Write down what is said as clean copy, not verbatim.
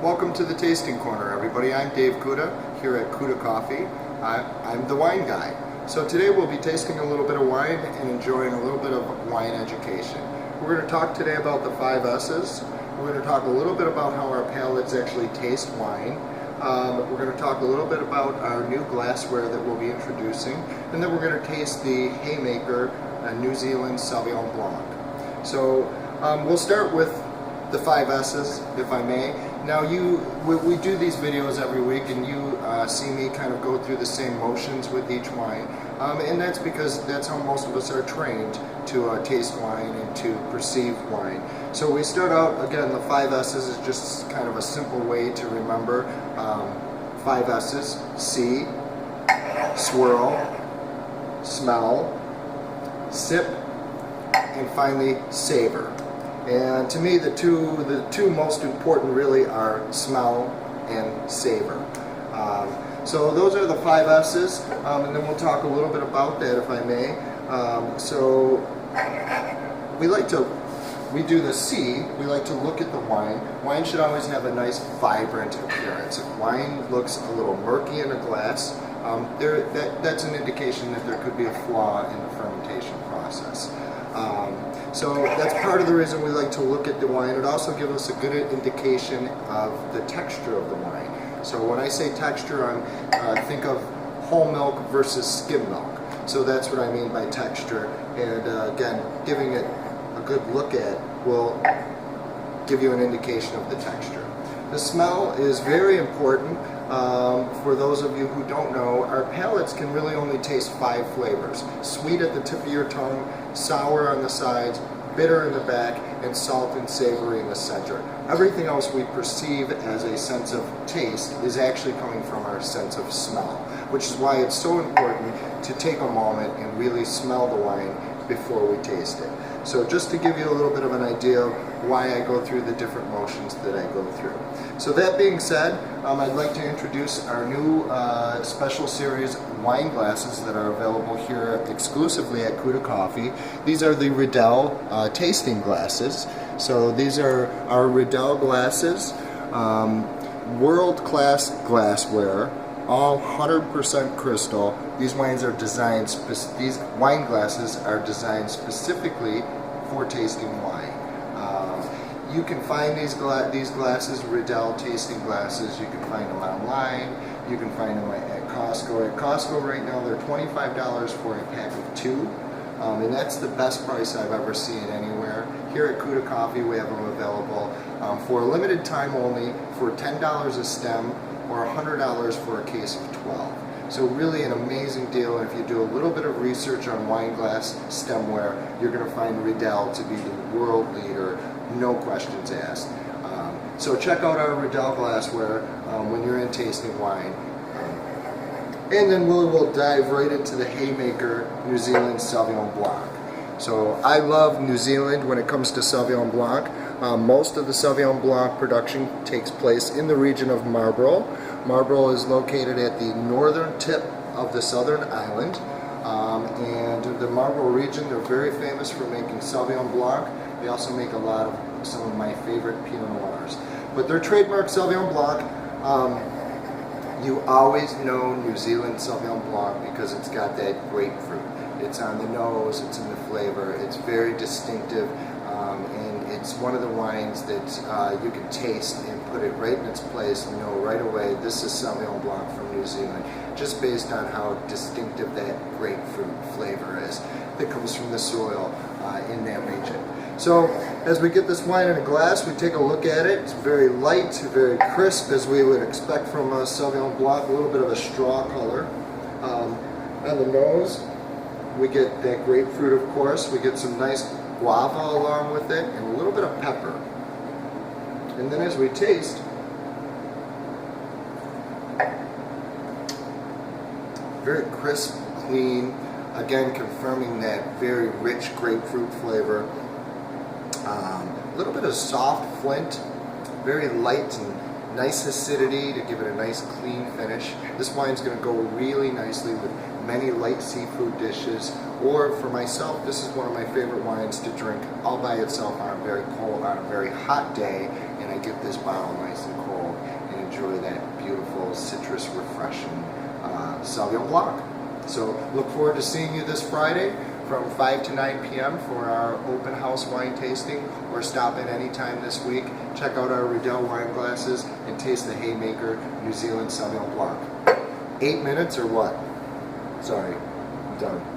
Welcome to the Tasting Corner, everybody. I'm Dave Kuda here at Kuda Coffee. I'm the wine guy. So today we'll be tasting a little bit of wine and enjoying a little bit of wine education. We're going to talk today about the 5 S's. We're going to talk a little bit about how our palates actually taste wine. We're going to talk a little bit about our new glassware that we'll be introducing. And then we're going to taste the Haymaker New Zealand Sauvignon Blanc. So we'll start with the 5 S's, if I may. Now we do these videos every week, and you see me kind of go through the same motions with each wine, and that's because that's how most of us are trained to taste wine and to perceive wine. So we start out, again, the 5 S's is just kind of a simple way to remember 5 S's: see, swirl, smell, sip, and finally savor. And to me, the two most important really are smell and savor. So those are the 5 S's, and then we'll talk a little bit about that, if I may. So we do the C. We like to look at the wine. Wine should always have a nice, vibrant appearance. If wine looks a little murky in a glass, that's an indication that there could be a flaw in the fermentation process. So that's part of the reason we like to look at the wine. It also gives us a good indication of the texture of the wine. So when I say texture, think of whole milk versus skim milk. So that's what I mean by texture. And again, giving it a good look at will give you an indication of the texture. The smell is very important. For those of you who don't know, our palates can really only taste 5 flavors. Sweet at the tip of your tongue, sour on the sides, bitter in the back, and salt and savory in the center. Everything else we perceive as a sense of taste is actually coming from our sense of smell, which is why it's so important to take a moment and really smell the wine before we taste it. So just to give you a little bit of an idea of why I go through the different motions that I go through. So that being said, I'd like to introduce our new special series wine glasses that are available here exclusively at Kuda Coffee. These are the Riedel tasting glasses. So these are our Riedel glasses, world-class glassware, all 100% crystal. These wine glasses are designed specifically for tasting wine. You can find these glasses, Riedel tasting glasses. You can find them online. You can find them at Costco. At Costco right now, they're $25 for a pack of 2. And that's the best price I've ever seen anywhere. Here at Kuda Coffee, we have them available for a limited time only for $10 a stem, or $100 for a case of 12. So really an amazing deal, and if you do a little bit of research on wine glass stemware, you're going to find Riedel to be the world leader, no questions asked. So check out our Riedel glassware when you're in tasting wine. And then we'll dive right into the Haymaker New Zealand Sauvignon Blanc. So I love New Zealand when it comes to Sauvignon Blanc. Most of the Sauvignon Blanc production takes place in the region of Marlborough. Marlborough is located at the northern tip of the southern island. And the Marlborough region, they're very famous for making Sauvignon Blanc. They also make a lot of some of my favorite Pinot Noirs. But their trademark Sauvignon Blanc, you always know New Zealand Sauvignon Blanc because it's got that grapefruit. It's on the nose, it's in the flavor, it's very distinctive, and it's one of the wines that you can taste and put it right in its place and know right away this is Sauvignon Blanc from New Zealand, just based on how distinctive that grapefruit flavor is that comes from the soil in that region. So as we get this wine in a glass, we take a look at it. It's very light, very crisp, as we would expect from a Sauvignon Blanc, a little bit of a straw color. On the nose, we get that grapefruit, of course. We get some nice guava along with it, and a little bit of pepper. And then as we taste, very crisp, clean, again confirming that very rich grapefruit flavor. A little bit of soft flint, very light and nice acidity to give it a nice clean finish. This wine's going to go really nicely with many light seafood dishes, or for myself, this is one of my favorite wines to drink all by itself on a very cold, on a very hot day, and I get this bottle nice and cold. middle, citrus, refreshing Sauvignon Blanc. So look forward to seeing you this Friday from 5 to 9 p.m. for our open house wine tasting, or stop in anytime this week. Check out our Riedel wine glasses and taste the Haymaker New Zealand Sauvignon Blanc. 8 minutes or what? Sorry, I'm done.